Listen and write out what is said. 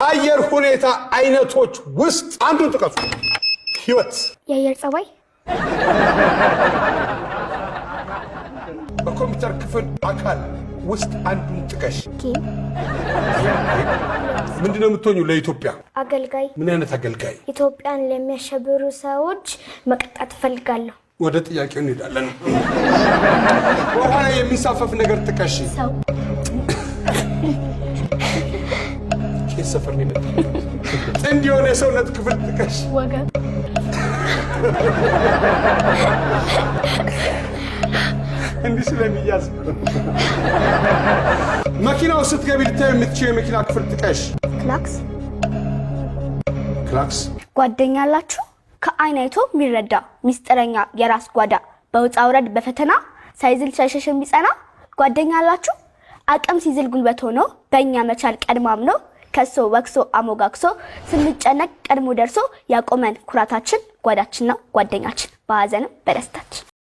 አየር ሁኔታ አይነቶች ውስጥ አንዱን ጥቀሱ። ህይወት የአየር ጸባይ በኮምፒውተር ክፍል አካል ውስጥ አንዱን ጥቀሽ። ምንድነው የምትሆኚው ለኢትዮጵያ? አገልጋይ። ምን አይነት አገልጋይ? ኢትዮጵያን ለሚያሸብሩ ሰዎች መቅጣት ፈልጋለሁ። ወደ ጥያቄው እንሄዳለን። ውሃ ላይ የሚንሳፈፍ ነገር ጥቀሽ። ሰው። ሰፈር ነው የመጣው። ጥንድ የሆነ የሰውነት ክፍል ጥቀሽ። ወገብ። እንዲህ ስለሚያዝ መኪናው ስትገቢ ልታዩ የምትችይው የመኪና ክፍል ጥቀሽ። ክላክስ። ክላክስ። ጓደኛ አላችሁ? ከአይን አይቶ የሚረዳ ሚስጥረኛ የራስ ጓዳ በውጣ ውረድ በፈተና ሳይዝል ሳይሸሽ የሚጸና ጓደኛ አላችሁ? አቅም ሲዝል ጉልበት ሆኖ በእኛ መቻል ቀድማም ነው ከሶ ወክሶ አሞጋክሶ ስንጨነቅ ቀድሞ ደርሶ ያቆመን ኩራታችን ጓዳችን ነው ጓደኛችን በሐዘንም በደስታችን።